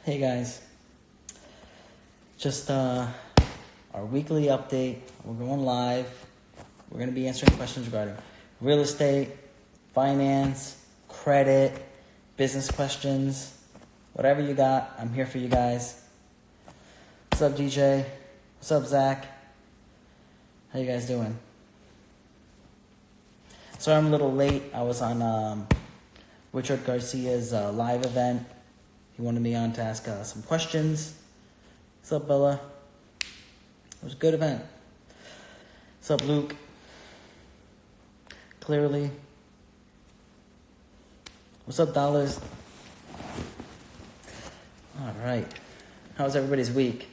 Hey guys, just our weekly update. We're going live. We're going to be answering questions regarding real estate, finance, credit, business questions, whatever you got. I'm here for you guys. What's up, DJ? What's up, Zach? How you guys doing? Sorry I'm a little late. I was on Richard Garcia's live event. He wanted me on to ask some questions. What's up, Bella? It was a good event. What's up, Luke? Clearly. What's up, Dollars? All right. How was everybody's week?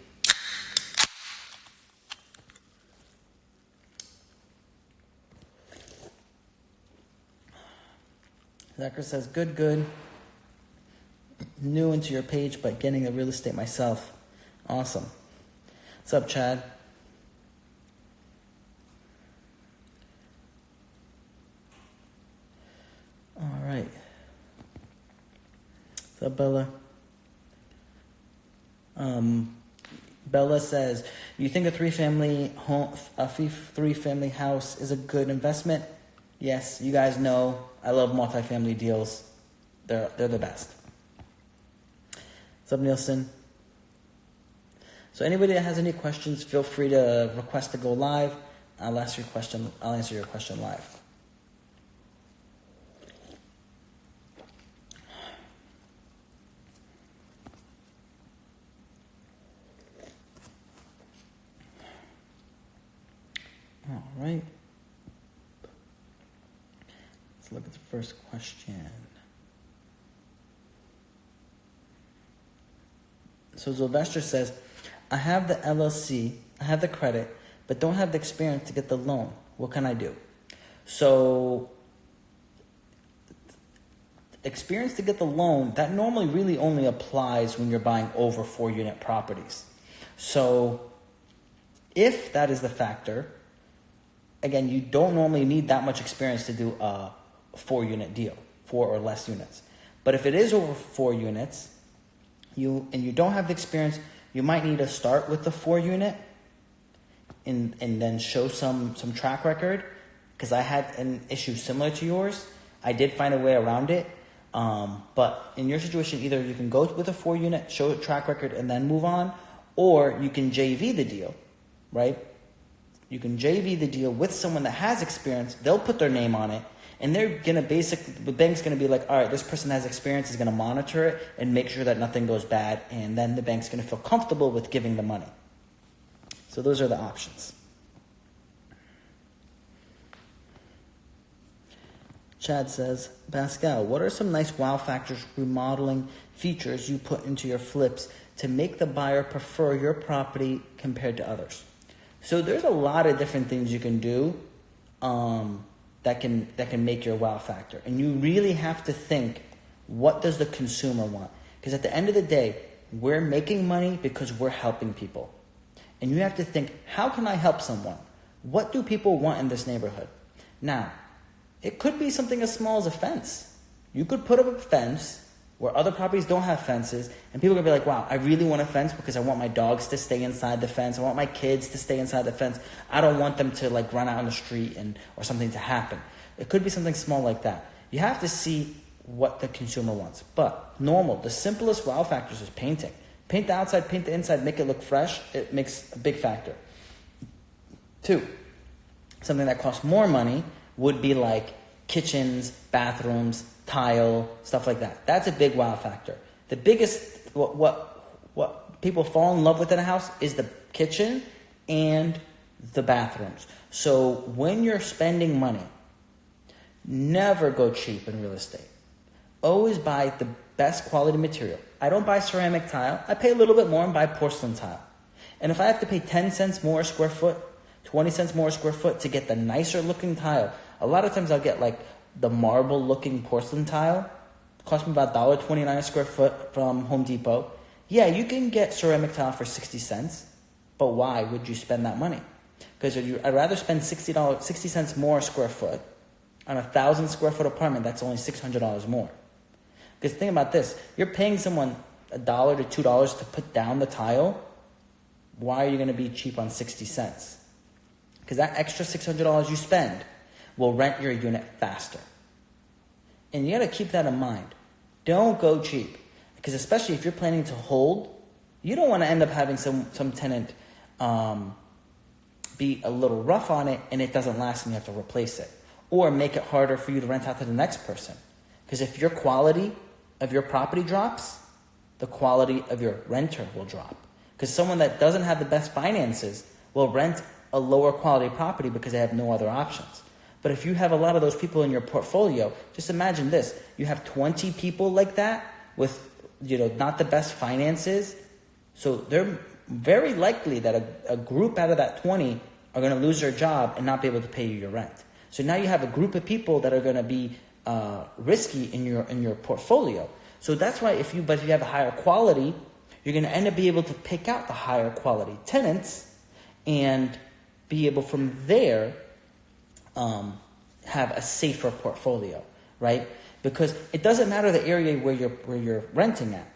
Zachary says, good. New into your page, but getting the real estate myself. Awesome. What's up, Chad? All right. What's up, Bella? Bella says, you think a three-family house is a good investment? Yes, you guys know I love multifamily deals. They're the best. What's up, Nielsen? So anybody that has any questions, feel free to request to go live. I'll answer your question live. All right. Let's look at the first question. So Sylvester says, I have the LLC, I have the credit, but don't have the experience to get the loan. What can I do? So experience to get the loan, that normally really only applies when you're buying over 4-unit properties. So if that is the factor, again, you don't normally need that much experience to do a 4-unit deal, 4 or less units. But if it is over 4 units, you don't have the experience, you might need to start with the 4-unit and then show some track record, because I had an issue similar to yours. I did find a way around it. But in your situation, either you can go with a 4-unit, show a track record, and then move on, or you can JV the deal, right? You can JV the deal with someone that has experience. They'll put their name on it. And they're going to the bank's going to be like, all right, this person has experience, is going to monitor it and make sure that nothing goes bad. And then the bank's going to feel comfortable with giving the money. So those are the options. Chad says, Baskal, what are some nice wow factors remodeling features you put into your flips to make the buyer prefer your property compared to others? So there's a lot of different things you can do that can make your wow factor. And you really have to think, what does the consumer want? Because at the end of the day, we're making money because we're helping people. And you have to think, how can I help someone? What do people want in this neighborhood? Now, it could be something as small as a fence. You could put up a fence where other properties don't have fences, and people are going to be like, wow, I really want a fence because I want my dogs to stay inside the fence. I want my kids to stay inside the fence. I don't want them to run out on the street or something to happen. It could be something small like that. You have to see what the consumer wants. But the simplest wow factors is painting. Paint the outside, paint the inside, make it look fresh. It makes a big factor. 2, something that costs more money would be like kitchens, bathrooms, tile, stuff like that. That's a big wow factor. The biggest, what people fall in love with in a house is the kitchen and the bathrooms. So when you're spending money, never go cheap in real estate. Always buy the best quality material. I don't buy ceramic tile. I pay a little bit more and buy porcelain tile. And if I have to pay 10 cents more a square foot, 20 cents more a square foot to get the nicer looking tile, a lot of times I'll get the marble looking porcelain tile. It cost me about $1.29 a square foot from Home Depot. Yeah, you can get ceramic tile for 60 cents, but why would you spend that money? Because I'd rather spend $60 cents more a square foot on a 1,000 square foot apartment. That's only $600 more. Because think about this, you're paying someone $1 to $2 to put down the tile, why are you going to be cheap on 60 cents? Because that extra $600 you spend will rent your unit faster. And you got to keep that in mind. Don't go cheap. Because especially if you're planning to hold, you don't want to end up having some tenant be a little rough on it and it doesn't last and you have to replace it. Or make it harder for you to rent out to the next person. Because if your quality of your property drops, the quality of your renter will drop. Because someone that doesn't have the best finances will rent a lower quality property because they have no other options. But if you have a lot of those people in your portfolio, just imagine this. You have 20 people like that with, not the best finances. So they're very likely that a group out of that 20 are going to lose their job and not be able to pay you your rent. So now you have a group of people that are going to be risky in your portfolio. So that's why if you have a higher quality, you're going to end up being able to pick out the higher quality tenants and be able from there have a safer portfolio, right? Because it doesn't matter the area where you're renting at.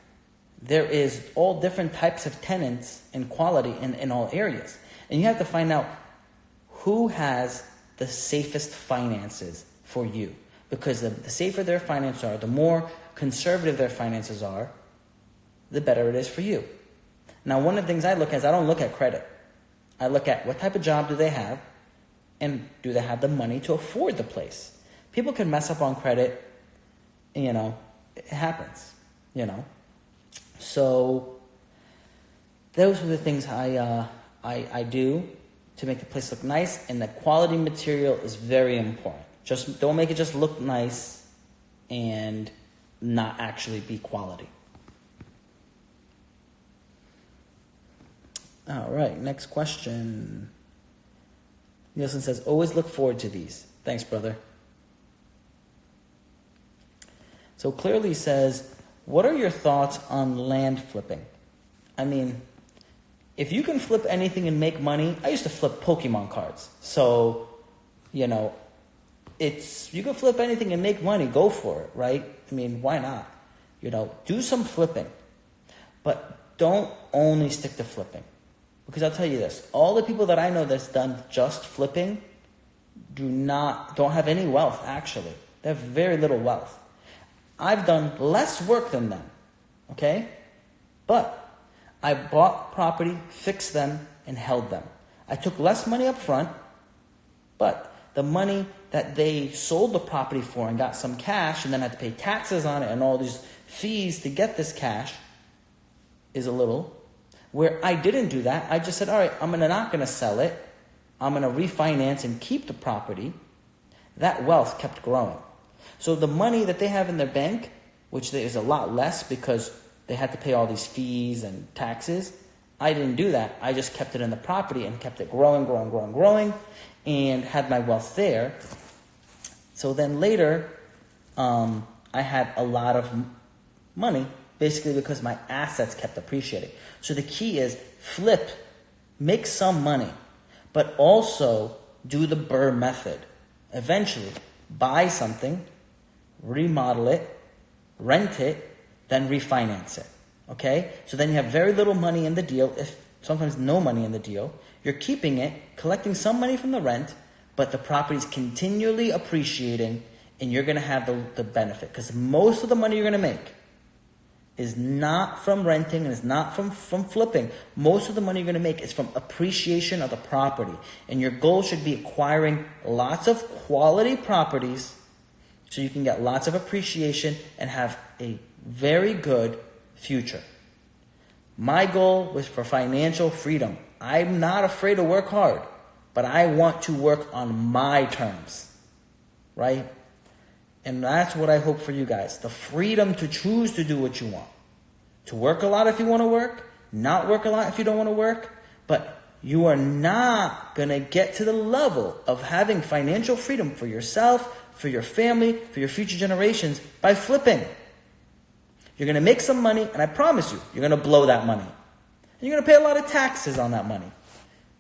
There is all different types of tenants and quality in all areas. And you have to find out who has the safest finances for you. Because the safer their finances are, the more conservative their finances are, the better it is for you. Now, one of the things I look at is I don't look at credit. I look at what type of job do they have, and do they have the money to afford the place. People can mess up on credit, it happens, So those are the things I do to make the place look nice, and the quality material is very important. Just don't make it just look nice and not actually be quality. All right, next question. Nielsen says, always look forward to these. Thanks, brother. So clearly says, what are your thoughts on land flipping? I mean, if you can flip anything and make money, I used to flip Pokemon cards. So, you can flip anything and make money, go for it, right? I mean, why not? Do some flipping. But don't only stick to flipping. Because I'll tell you this, all the people that I know that's done just flipping don't have any wealth, actually. They have very little wealth. I've done less work than them, okay? But I bought property, fixed them, and held them. I took less money up front, but the money that they sold the property for and got some cash and then had to pay taxes on it and all these fees to get this cash is a little. Where I didn't do that, I just said, all right, I'm not going to sell it. I'm going to refinance and keep the property. That wealth kept growing. So the money that they have in their bank, which is a lot less because they had to pay all these fees and taxes, I didn't do that. I just kept it in the property and kept it growing, and had my wealth there. So then later, I had a lot of money, basically because my assets kept appreciating. So the key is flip, make some money, but also do the BRRRR method. Eventually, buy something, remodel it, rent it, then refinance it. Okay? So then you have very little money in the deal, if sometimes no money in the deal. You're keeping it, collecting some money from the rent, but the property's continually appreciating, and you're going to have the benefit. Because most of the money you're going to make is not from renting and is not from flipping. Most of the money you're going to make is from appreciation of the property. And your goal should be acquiring lots of quality properties so you can get lots of appreciation and have a very good future. My goal was for financial freedom. I'm not afraid to work hard, but I want to work on my terms, right? And that's what I hope for you guys. The freedom to choose to do what you want. To work a lot if you want to work. Not work a lot if you don't want to work. But you are not going to get to the level of having financial freedom for yourself, for your family, for your future generations by flipping. You're going to make some money, and I promise you, you're going to blow that money. And you're going to pay a lot of taxes on that money.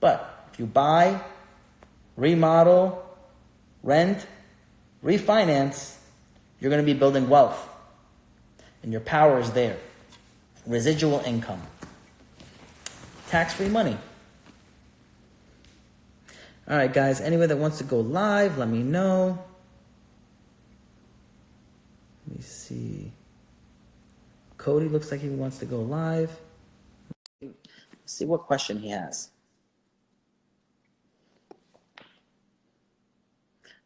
But if you buy, remodel, rent, refinance, you're going to be building wealth. And your power is there. Residual income. Tax-free money. All right, guys, anyone that wants to go live, let me know. Let me see. Cody looks like he wants to go live. Let's see what question he has.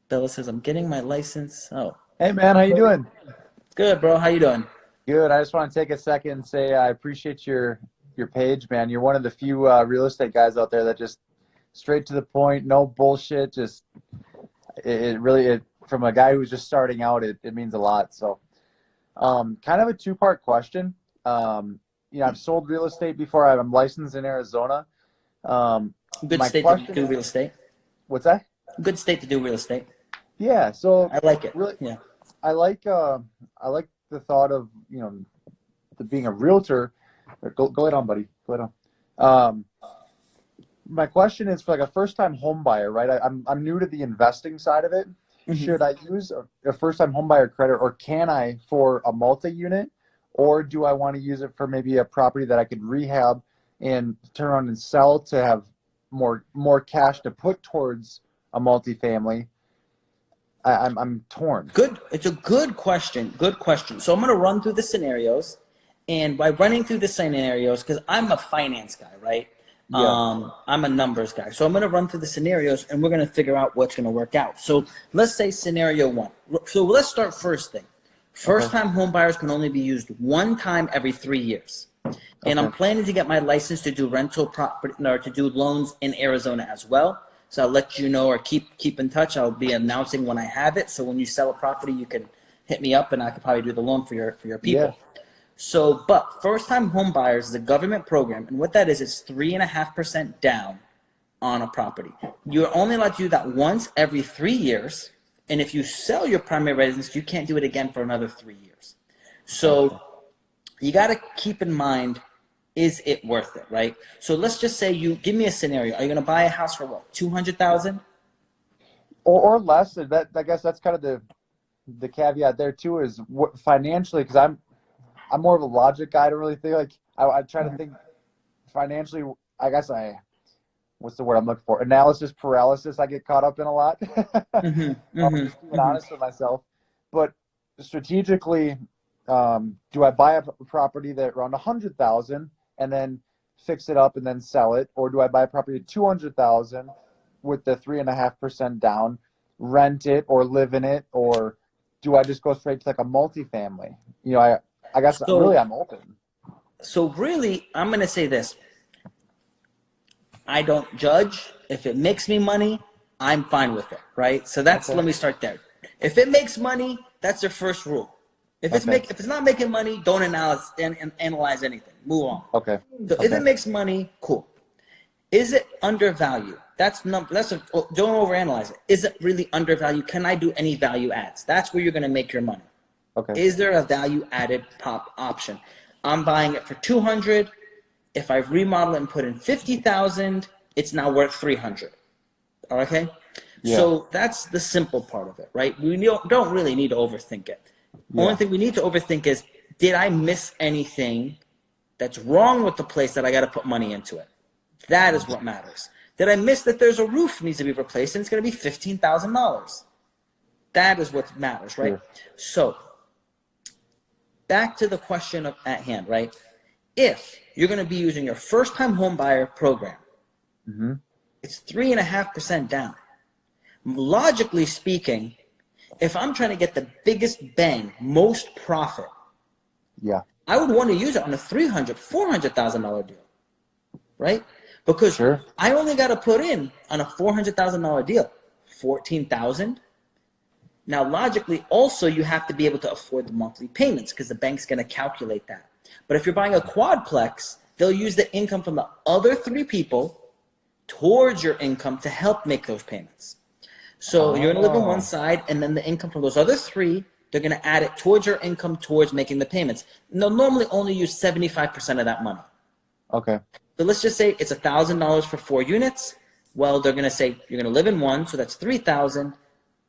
Bella says, I'm getting my license. Oh. Hey, man, how you doing? Good, bro. How you doing? Good. I just want to take a second and say I appreciate your page, man. You're one of the few real estate guys out there that just straight to the point, no bullshit. Just it really from a guy who's just starting out, it means a lot. So, kind of a two-part question. I've sold real estate before. I'm licensed in Arizona. Good state to do real estate. What's that? Good state to do real estate. Yeah. So I like it. Really, yeah. I like the thought of being a realtor. Go ahead on, buddy. Go ahead on. My question is for like a first-time home buyer, right? I'm new to the investing side of it. Mm-hmm. Should I use a first-time home buyer credit, or can I for a multi-unit, or do I want to use it for maybe a property that I could rehab and turn around and sell to have more cash to put towards a multifamily? I'm torn. Good. It's a good question. Good question. So I'm going to run through the scenarios, and by running through the scenarios, because I'm a finance guy, right? Yeah. I'm a numbers guy. So I'm going to run through the scenarios, and we're going to figure out what's going to work out. So let's say scenario one. So let's start first thing. First-time home buyers can only be used one time every 3 years. And I'm planning to get my license to do rental property or to do loans in Arizona as well. So I'll let you know, or keep in touch. I'll be announcing when I have it. So when you sell a property, you can hit me up, and I could probably do the loan for your people. Yeah. So, but first-time home buyers is a government program, and what that is 3.5% down on a property. You're only allowed to do that once every 3 years, and if you sell your primary residence, you can't do it again for another 3 years. So you got to keep in mind, is it worth it, right? So let's just say you give me a scenario. Are you going to buy a house for what, $200,000? Or less? That, I guess that's kind of the caveat there too, is what, financially, because I'm more of a logic guy. I don't really think like I try to think financially. I guess what's the word I'm looking for? Analysis paralysis. I get caught up in a lot. Just being honest with myself. But strategically, do I buy a property that around $100,000 and then fix it up and then sell it, or do I buy a property at $200,000 with the 3.5% down, rent it or live in it, or do I just go straight to like a multifamily? I guess really I'm open. So really, I'm going to say this. I don't judge. If it makes me money, I'm fine with it, right? So let me start there. If it makes money, that's the first rule. If it's not making money, don't analyze anything. Move on. Okay. So if it makes money, cool. Is it undervalued? Don't overanalyze it. Is it really undervalued? Can I do any value adds? That's where you're going to make your money. Okay. Is there a value added option? I'm buying it for $200,000. If I remodel it and put in $50,000, it's now worth $300,000. Okay. Yeah. So that's the simple part of it, right? We don't really need to overthink it. The only thing we need to overthink is, did I miss anything that's wrong with the place that I got to put money into it? That is what matters. Did I miss that there's a roof needs to be replaced and it's going to be $15,000? That is what matters, right? Yeah. So back to the question at hand, right? If you're going to be using your first-time home buyer program, it's 3.5% down. Logically speaking, if I'm trying to get the biggest bang, most profit, I would want to use it on a $300,000, $400,000 deal, right? Because I only got to put in on a $400,000 deal, $14,000. Now, logically, also you have to be able to afford the monthly payments because the bank's going to calculate that. But if you're buying a quadplex, they'll use the income from the other 3 people towards your income to help make those payments. So you're going to live on one side, and then the income from those other 3, they're going to add it towards your income towards making the payments. And they'll normally only use 75% of that money. Okay. So let's just say it's $1,000 for 4 units. Well, they're going to say you're going to live in one, so that's $3,000,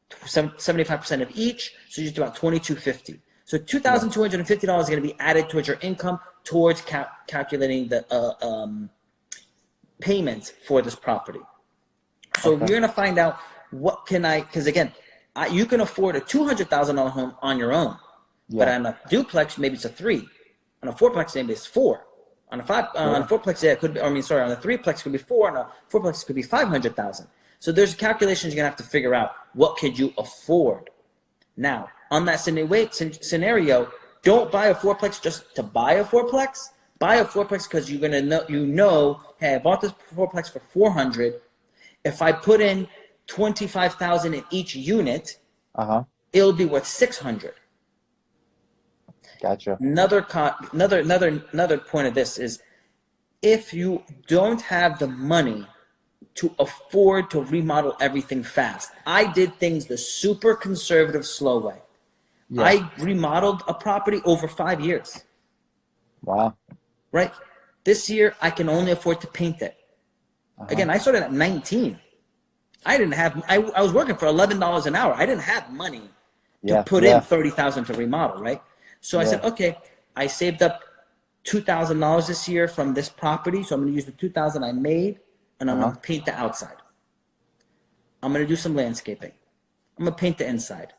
75% of each, so you're just about $2,250. So $2,250 is going to be added towards your income towards calculating the payments for this property. So Okay. we're going to find out what can because again, you can afford a $200,000 home on your own, but on a duplex, maybe it's a 3. On a 4-plex, maybe it's 4. On a 4-plex, yeah, it could be, on a 3-plex, it could be 4. On a 4-plex, it could be 500,000. So there's calculations you're going to have to figure out. What could you afford? Now, on that scenario, don't buy a 4-plex just to buy a 4-plex. Buy a 4-plex because you're going to know, hey, I bought this 4-plex for 400. If I put in 25,000 in each unit, it'll be worth 600. Gotcha. Another point of this is, if you don't have the money to afford to remodel everything fast, I did things the super conservative, slow way. Yeah. I remodeled a property over 5 years. Wow. Right? This year, I can only afford to paint it. Again, I started at 19. I didn't have. I was working for $11 an hour. I didn't have money to put in $30,000 to remodel. Right? So I said, okay, I saved up $2,000 this year from this property, so I'm going to use the $2,000 I made, and I'm going to paint the outside. I'm going to do some landscaping. I'm going to paint the inside.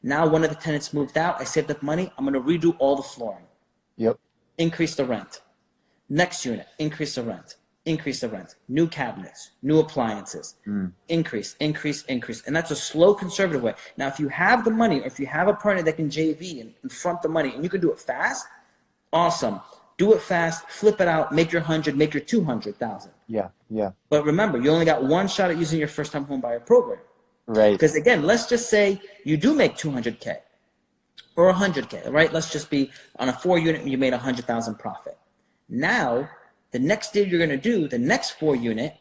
Now one of the tenants moved out. I saved up money. I'm going to redo all the flooring. Yep. Increase the rent. Next unit, increase the rent. Increase the rent. New cabinets, new appliances. Increase. And that's a slow, conservative way. Now, if you have the money, or if you have a partner that can JV and front the money, and you can do it fast, awesome. Do it fast, flip it out, make your 100, make your 200,000. Yeah. But remember, you only got one shot at using your first-time home buyer program. Right. Because again, let's just say you do make 200K or 100K, right? Let's just be on a 4-unit, you made 100,000 profit. Now, the next deal you're going to do, the next 4-unit,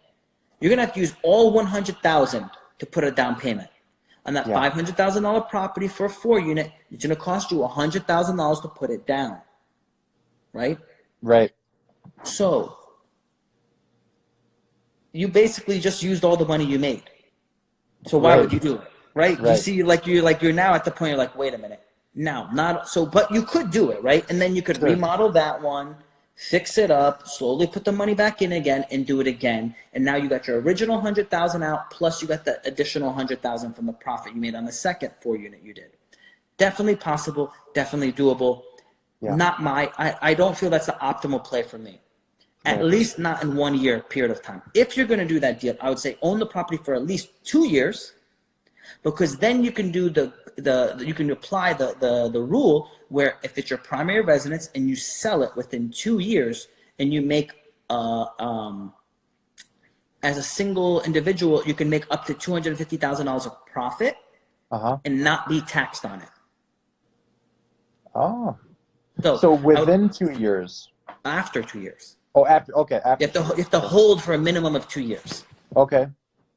you're going to have to use all 100,000 to put a down payment. On that $500,000 property for a 4-unit, it's going to cost you $100,000 to put it down. Right? Right. So, you basically just used all the money you made. So why would you do it? Right? You see, you're now at the point, you're like, wait a minute. Now, not so, but you could do it, right? And then you could remodel that one, fix it up, slowly put the money back in again, and do it again. And now you got your original 100,000 out, plus you got the additional 100,000 from the profit you made on the second 4-unit you did. Definitely possible, definitely doable. Yeah. I don't feel that's the optimal play for me. At least not in 1 year period of time. If you're going to do that deal, I would say own the property for at least 2 years, because then you can do you can apply the rule where if it's your primary residence and you sell it within 2 years and you make as a single individual, you can make up to $250,000 of profit and not be taxed on it. Oh. So within 2 years. After 2 years. Oh, after. Okay. After. You have to hold for a minimum of 2 years. Okay.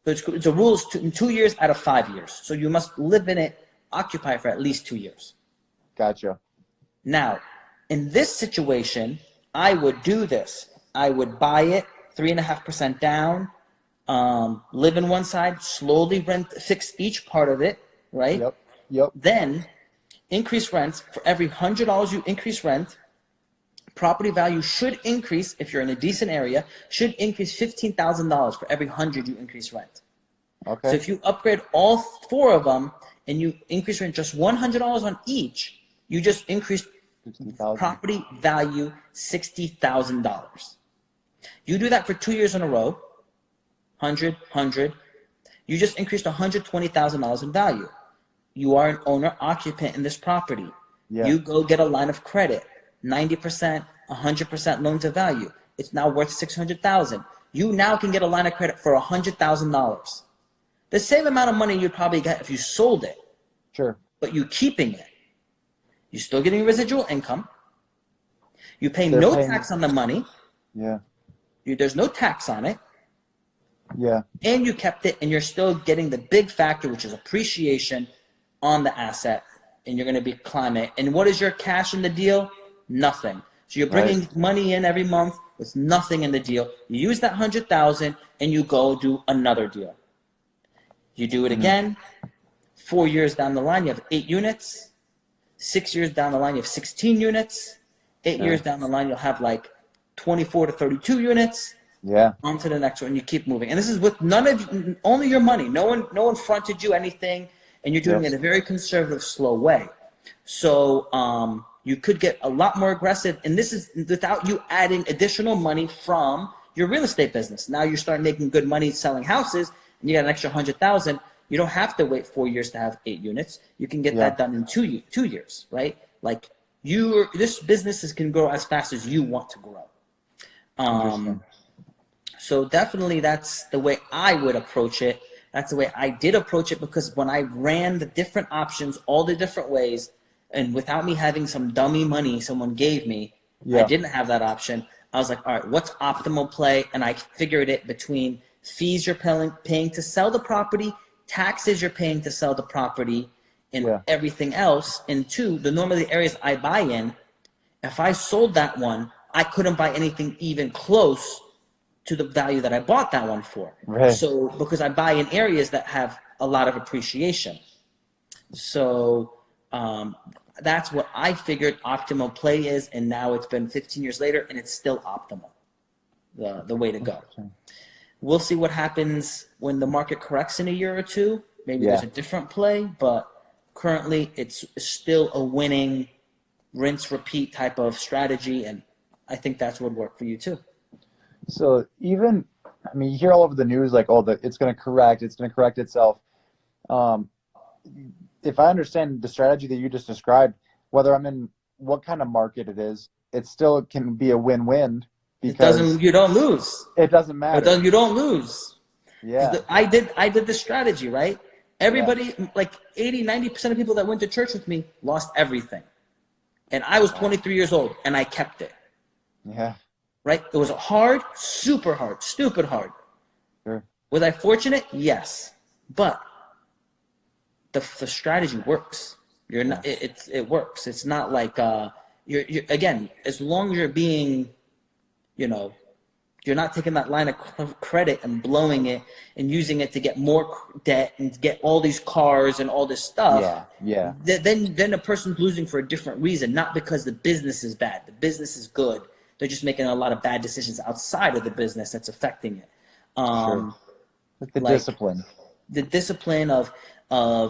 So it's a rule in 2 years out of 5 years. So you must live in it, occupy for at least 2 years. Gotcha. Now, in this situation, I would do this. I would buy it 3.5% down, live in one side, slowly fix each part of it, right? Yep. Then increase rents. For every $100 you increase rent, property value should increase, if you're in a decent area, should increase $15,000 for every 100 you increase rent. Okay. So if you upgrade all 4 of them and you increase rent just $100 on each, you just increased property value $60,000. You do that for 2 years in a row, 100, you just increased $120,000 in value. You are an owner occupant in this property. Yeah. You go get a line of credit. 90%, 100% loan to value. It's now worth $600,000. You now can get a line of credit for $100,000. The same amount of money you'd probably get if you sold it. Sure. But you keeping it. You're still getting residual income. You pay no tax on the money. Yeah. There's no tax on it. Yeah. And you kept it, and you're still getting the big factor, which is appreciation on the asset, and you're going to be climbing. And what is your cash in the deal? Nothing. So you're bringing money in every month with nothing in the deal. You use that $100,000 and you go do another deal. You do it again. 4 years down the line, you have 8 units. 6 years down the line, you have 16 units. 8 years down the line, you'll have like 24 to 32 units. Yeah. On to the next one. You keep moving. And this is with only your money. No one fronted you anything, and you're doing it in a very conservative, slow way. So you could get a lot more aggressive. And this is without you adding additional money from your real estate business. Now you start making good money selling houses, and you got an extra 100,000. You don't have to wait 4 years to have 8 units. You can get that done in 2 years, right? Like this business can grow as fast as you want to grow. So definitely that's the way I would approach it. That's the way I did approach it, because when I ran the different options, all the different ways, and without me having some dummy money someone gave me, I didn't have that option. I was like, all right, what's optimal play? And I figured it between fees you're paying to sell the property, taxes you're paying to sell the property, and everything else. And two, normally the areas I buy in, if I sold that one, I couldn't buy anything even close to the value that I bought that one for. Right. So because I buy in areas that have a lot of appreciation. So that's what I figured optimal play is, and now it's been 15 years later, and it's still optimal, the way to go. We'll see what happens when the market corrects in a year or two. Maybe there's a different play, but currently it's still a winning rinse, repeat type of strategy, and I think that's what would work for you too. So even, I mean, you hear all over the news like, oh, it's going to correct itself. If I understand the strategy that you just described, whether I'm in what kind of market it is, it still can be a win-win, because you don't lose. It doesn't matter. You don't lose. Yeah. I did the strategy, right? Everybody, like 80-90% of people that went to church with me lost everything. And I was 23 years old, and I kept it. Yeah. Right? It was hard, super hard, stupid hard. Sure. Was I fortunate? Yes. But the strategy works. You're not. It works. It's not like you're again. As long as you're being, you're not taking that line of credit and blowing it and using it to get more debt and get all these cars and all this stuff. Yeah. Then a person's losing for a different reason, not because the business is bad. The business is good. They're just making a lot of bad decisions outside of the business that's affecting it. Sure. The discipline. The discipline of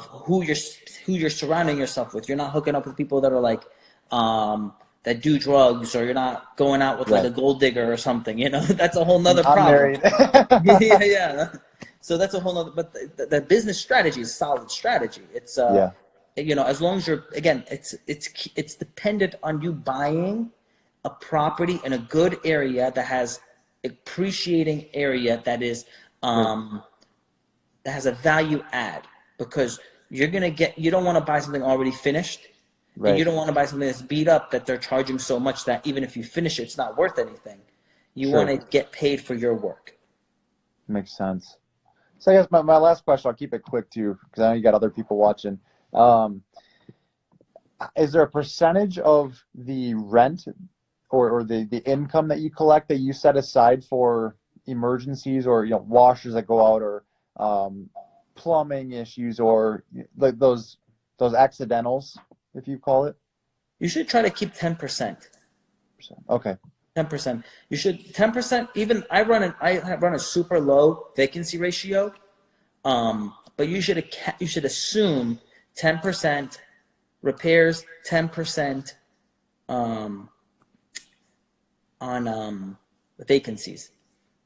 who you're surrounding yourself with. You're not hooking up with people that are like that do drugs, or you're not going out with like a gold digger or something. That's a whole nother problem. Yeah. So that's a whole nother. But the business strategy is a solid strategy. It's as long as you're, again, it's dependent on you buying a property in a good area that has appreciating area that is that has a value add, because you don't want to buy something already finished, and you don't want to buy something that's beat up that they're charging so much that even if you finish it, it's not worth anything. You want to get paid for your work. Makes sense. So I guess my last question, I'll keep it quick too, because I know you got other people watching. Is there a percentage of the rent or the income that you collect that you set aside for emergencies, or washers that go out, or plumbing issues, or like those accidentals, if you call it? You should try to keep 10%. Okay. 10%. You should 10%. Even I run a super low vacancy ratio, but you should assume 10% repairs, 10% on vacancies.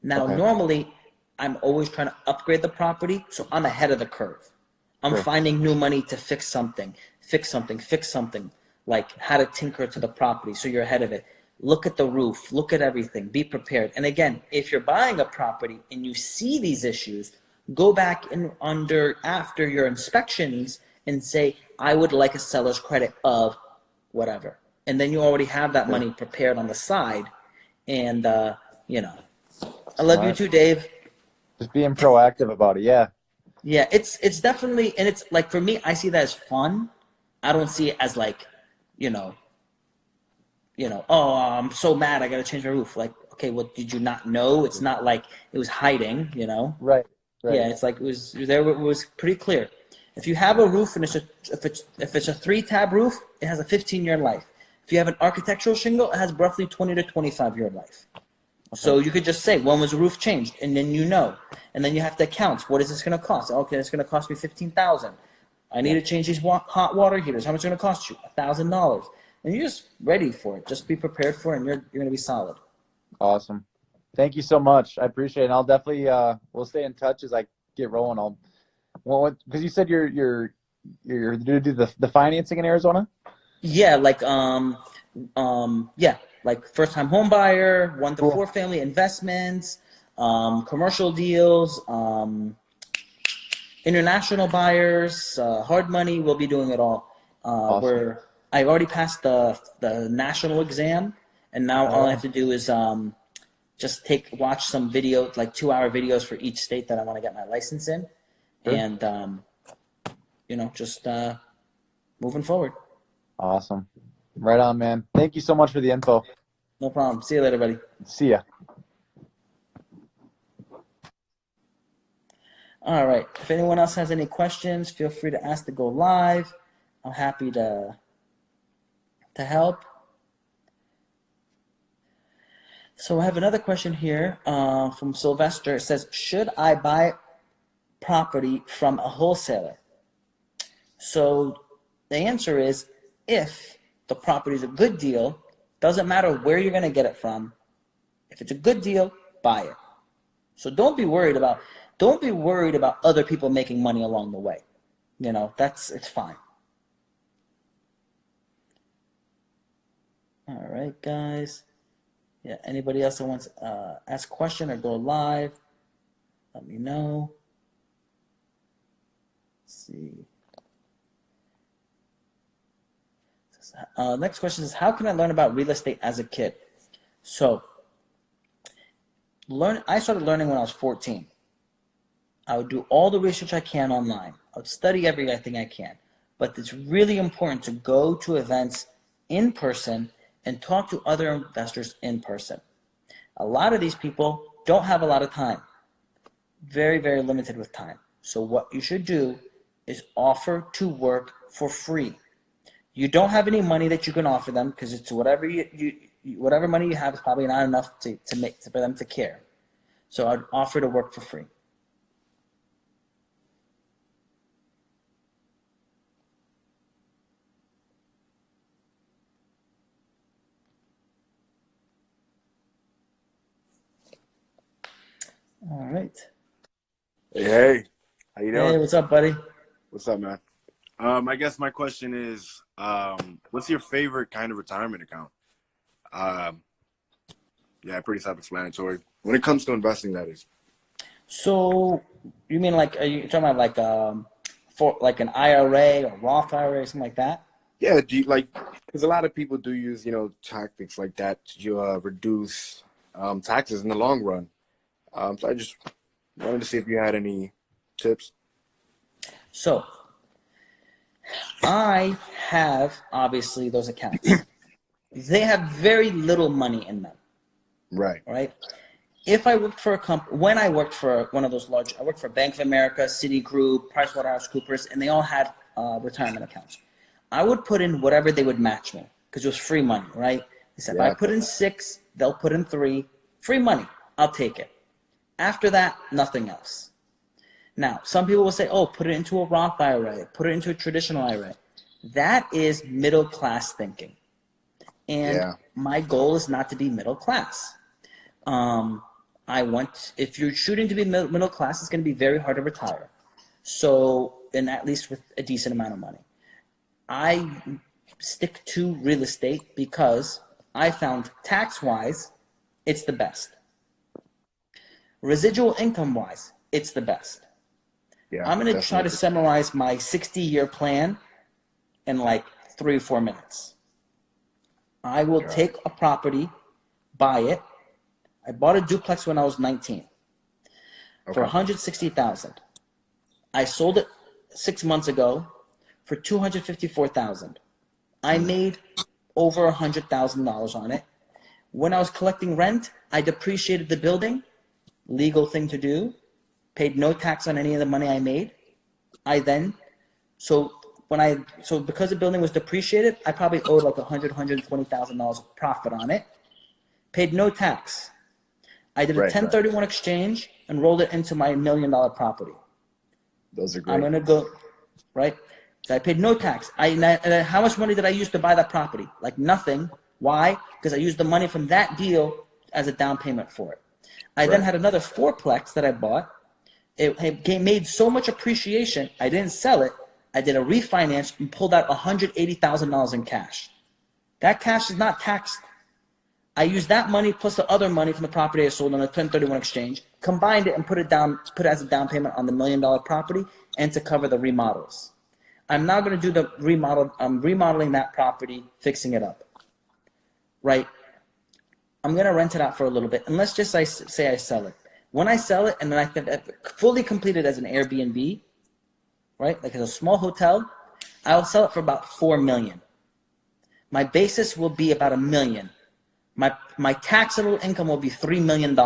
Now, normally, I'm always trying to upgrade the property, so I'm ahead of the curve. I'm finding new money to fix something, like how to tinker to the property, so you're ahead of it. Look at the roof, look at everything, be prepared. And again, if you're buying a property and you see these issues, go back after your inspections and say, I would like a seller's credit of whatever. And then you already have that money prepared on the side. And, I love you too, Dave. Just being proactive about it. Yeah. Yeah, it's definitely, and it's like, for me, I see that as fun. I don't see it as like, oh, I'm so mad, I got to change my roof. Like, okay, well, did you not know? It's not like it was hiding, Right. Yeah, it's like it was pretty clear. If you have a roof and if it's a 3-tab roof, it has a 15-year life. If If you have an architectural shingle, it has roughly 20 to 25-year life. So you could just say, when was the roof changed? And then you know. And then you have to account. What is this going to cost? Okay, it's going to cost me $15,000. I need to change these hot water heaters. How much is it going to cost you? $1,000. And you're just ready for it. Just be prepared for it, and you're going to be solid. Awesome. Thank you so much. I appreciate it. And I'll definitely we'll stay in touch as I get rolling. Because you said you're going to do the financing in Arizona? Yeah, like first time home buyer, 1 to 4 family investments, commercial deals, international buyers, hard money. We'll be doing it all. Awesome. I already passed the national exam, and now all I have to do is just watch some videos, like 2-hour videos for each state that I want to get my license in, and just moving forward. Awesome. Right on, man. Thank you so much for the info. No problem. See you later, buddy. See ya. All right. If anyone else has any questions, feel free to ask to go live. I'm happy to help. So I have another question here from Sylvester. It says, should I buy property from a wholesaler? So the answer is, if the property is a good deal, doesn't matter where you're going to get it from. If it's a good deal, buy it. So don't be worried about other people making money along the way. It's fine. All right, guys. Yeah, anybody else that wants to ask a question or go live, let me know. Let's see. Next question is, how can I learn about real estate as a kid? So, I started learning when I was 14. I would do all the research I can online. I would study everything I can. But it's really important to go to events in person and talk to other investors in person. A lot of these people don't have a lot of time. Very, very limited with time. So what you should do is offer to work for free. You don't have any money that you can offer them, because it's whatever whatever money you have is probably not enough for them to care. So I'd offer to work for free. All right. Hey, how you doing? Hey, what's up, buddy? What's up, man? I guess my question is, what's your favorite kind of retirement account? Yeah, pretty self-explanatory. When it comes to investing, that is. So you mean are you talking about for like an IRA or Roth IRA or something like that? Yeah, because a lot of people do use, tactics like that to reduce taxes in the long run. So I just wanted to see if you had any tips. So I have, obviously, those accounts. They have very little money in them. Right. Right? If I worked for a company, when I worked for one of those I worked for Bank of America, Citigroup, PricewaterhouseCoopers, and they all had retirement accounts. I would put in whatever they would match me, because it was free money, right? They said, if I put in 6, they'll put in 3. Free money. I'll take it. After that, nothing else. Now, some people will say, oh, put it into a Roth IRA, put it into a traditional IRA. That is middle class thinking. And my goal is not to be middle class. If you're shooting to be middle class, it's going to be very hard to retire. So, and at least with a decent amount of money. I stick to real estate because I found tax-wise, it's the best. Residual income-wise, it's the best. Yeah, I'm going to try to summarize my 60-year plan in like 3 or 4 minutes. I will take a property, buy it. I bought a duplex when I was 19 for $160,000. I sold it 6 months ago for $254,000. I made over $100,000 on it. When I was collecting rent, I depreciated the building. Legal thing to do. Paid no tax on any of the money I made. So so because the building was depreciated, I probably owed like $120,000 of profit on it. Paid no tax. I did a Right, 1031 exchange and rolled it into my $1 million property. Those are great. I'm gonna go, right? So I paid no tax. And how much money did I use to buy that property? Like nothing. Why? Because I used the money from that deal as a down payment for it. I then had another fourplex that I bought. It made so much appreciation. I didn't sell it. I did a refinance and pulled out $180,000 in cash. That cash is not taxed. I used that money plus the other money from the property I sold on a 1031 exchange, combined it and put it as a down payment on the $1 million property and to cover the remodels. I'm now going to do the remodel. I'm remodeling that property, fixing it up. Right? I'm going to rent it out for a little bit, and let's just say I sell it. When I sell it, and then I think fully completed as an Airbnb, right? Like as a small hotel, I'll sell it for about $4 million. My basis will be about $1 million. My taxable income will be $3 million.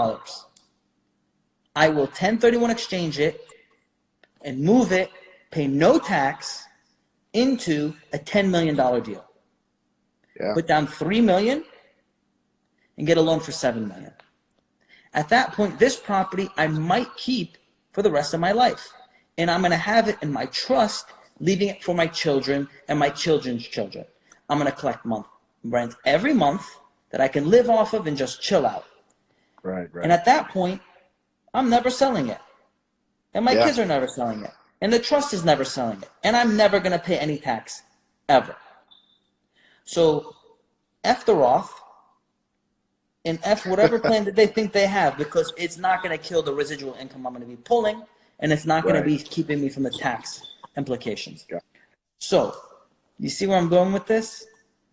I will 1031 exchange it and move it, pay no tax, into a $10 million deal. Yeah. Put down $3 million and get a loan for $7 million. At that point, this property I might keep for the rest of my life. And I'm going to have it in my trust, leaving it for my children and my children's children. I'm going to collect rent every month that I can live off of and just chill out. Right. And at that point, I'm never selling it. And my kids are never selling it. And the trust is never selling it. And I'm never going to pay any tax, ever. So, F the Roth, and F whatever plan that they think they have, because it's not going to kill the residual income I'm going to be pulling, and it's not going to be keeping me from the tax implications. Yeah. So, you see where I'm going with this?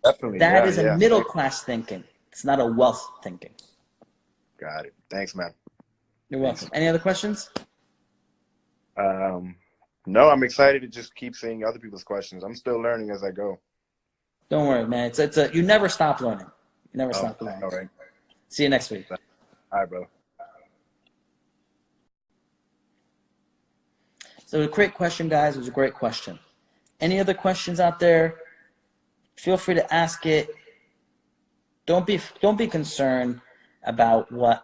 Definitely. That is a middle class thinking. It's not a wealth thinking. Got it. Thanks, man. You're welcome. Any other questions? No, I'm excited to just keep seeing other people's questions. I'm still learning as I go. Don't worry, man. You never stop learning. You never stop learning. All right. See you next week. All right, bro. So a great question, guys. It was a great question. Any other questions out there? Feel free to ask it. Don't be concerned about what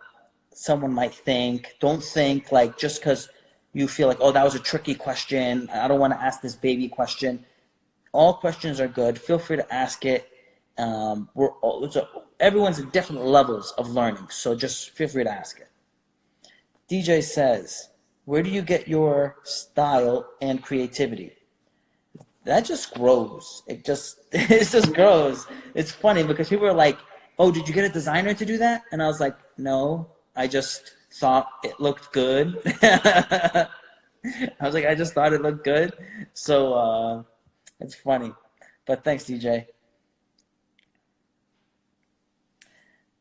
someone might think. Don't think like just because you feel like, oh, that was a tricky question, I don't want to ask this baby question. All questions are good. Feel free to ask it. Everyone's at different levels of learning, so just feel free to ask it. DJ says, where do you get your style and creativity? That just grows. It just grows. It's funny because people are like, oh, did you get a designer to do that? And I was like, no, I just thought it looked good. I was like, I just thought it looked good. So it's funny. But thanks, DJ.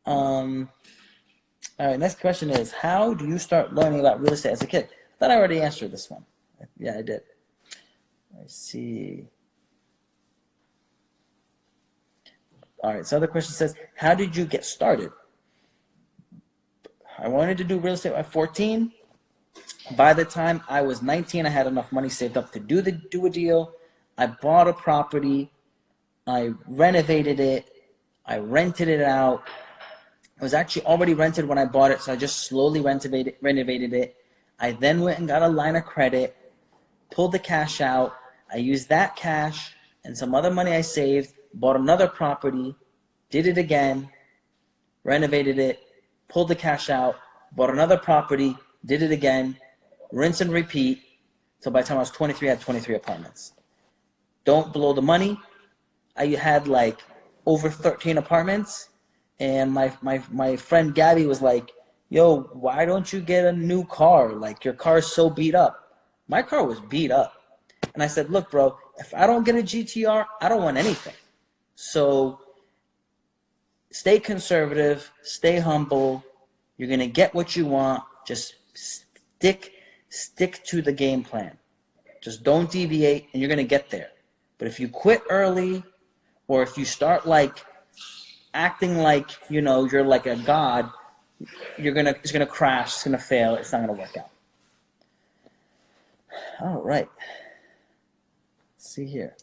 All right, next question is, how do you start learning about real estate as a kid? I thought I already answered this one. Yeah, I did. Let's see. All right, so other question says, how did you get started? I wanted to do real estate at 14. By the time I was 19, I had enough money saved up to do a deal. I bought a property. I renovated it. I rented it out. It was actually already rented when I bought it, so I just slowly renovated it. I then went and got a line of credit, pulled the cash out. I used that cash and some other money I saved, bought another property, did it again, renovated it, pulled the cash out, bought another property, did it again, rinse and repeat. So by the time I was 23, I had 23 apartments. Don't blow the money. I had like over 13 apartments. And my friend Gabby was like, yo, why don't you get a new car? Like, your car's so beat up. My car was beat up. And I said, look, bro, if I don't get a GTR, I don't want anything. So stay conservative, stay humble. You're going to get what you want. Just stick to the game plan. Just don't deviate, and you're going to get there. But if you quit early, or if you start like acting like, you know, you're like a god, it's gonna crash, it's gonna fail, it's not gonna work out. All right. Let's see here.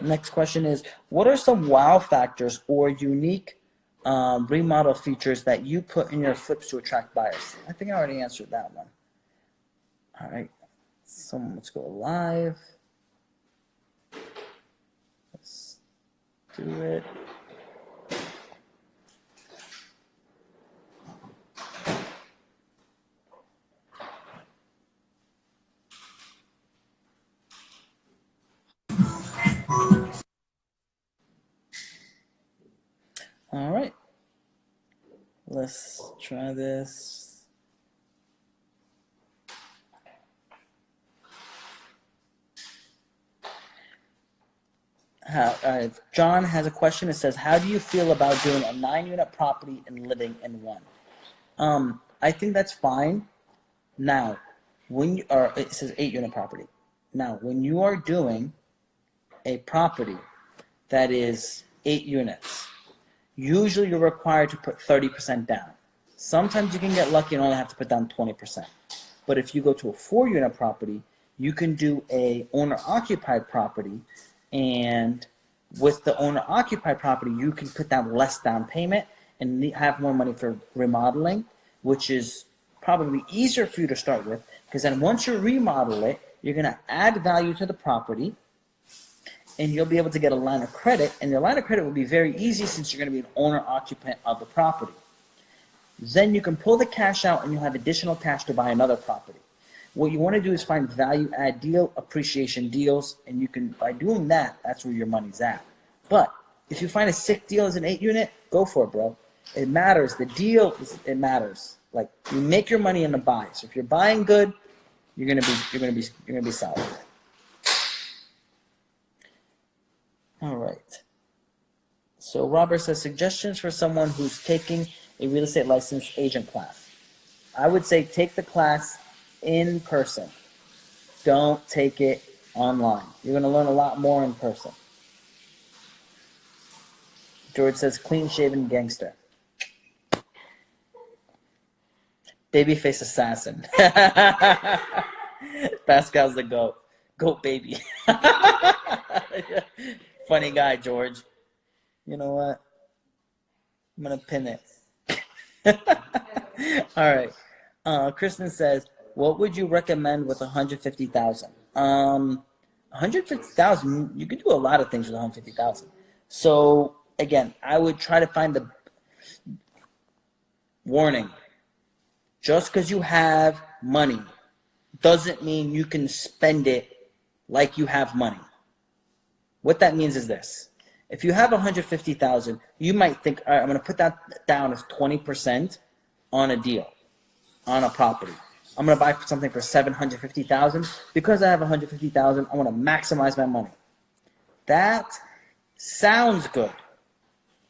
Next question is, what are some wow factors or unique remodel features that you put in your flips to attract buyers? I think I already answered that one. All right, so let's go live. Let's do it. All right, let's try this. John has a question. It says, how do you feel about doing a 9-unit property and living in one? I think that's fine. Now, it says 8-unit property. Now, when you are doing a property that is 8 units, usually you're required to put 30% down. Sometimes you can get lucky and only have to put down 20%. But if you go to a 4-unit property, you can do a owner-occupied property, and with the owner-occupied property, you can put down less down payment and have more money for remodeling, which is probably easier for you to start with, because then once you remodel it, you're going to add value to the property, and you'll be able to get a line of credit, and your line of credit will be very easy since you're going to be an owner-occupant of the property. Then you can pull the cash out, and you'll have additional cash to buy another property. What you want to do is find value-add deal, appreciation deals, and you can, by doing that, that's where your money's at. But if you find a sick deal as an 8-unit, go for it, bro. It matters. The deal, it matters. Like, you make your money in the buy. So if you're buying good, you're gonna be solid. All right. So Robert says, suggestions for someone who's taking a real estate license agent class. I would say take the class in person. Don't take it online. You're going to learn a lot more in person. George says, clean-shaven gangster. Babyface assassin. Pascal's the GOAT. GOAT baby. Funny guy, George. You know what? I'm going to pin it. All right. Kristen says, what would you recommend with $150,000? $150,000, you can do a lot of things with $150,000. So again, I would try to find the warning. Just because you have money doesn't mean you can spend it like you have money. What that means is this. If you have $150,000, you might think, all right, I'm going to put that down as 20% on a deal, on a property. I'm going to buy something for $750,000. Because I have $150,000, I want to maximize my money. That sounds good.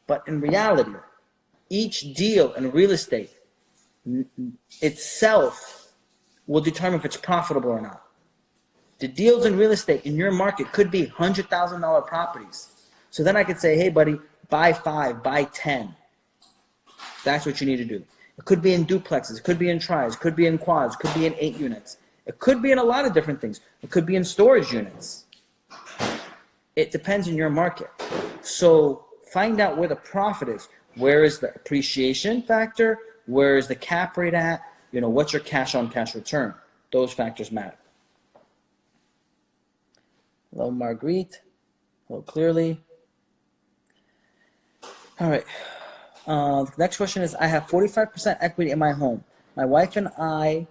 But in reality, each deal in real estate itself will determine if it's profitable or not. The deals in real estate in your market could be $100,000 properties. So then I could say, hey, buddy, buy 5, buy 10. That's what you need to do. It could be in duplexes. It could be in tries. It could be in quads. It could be in 8 units. It could be in a lot of different things. It could be in storage units. It depends on your market. So find out where the profit is. Where is the appreciation factor? Where is the cap rate at? You know, what's your cash on cash return? Those factors matter. Hello, Marguerite. Hello, Clearly. All right. The next question is, I have 45% equity in my home. My wife and I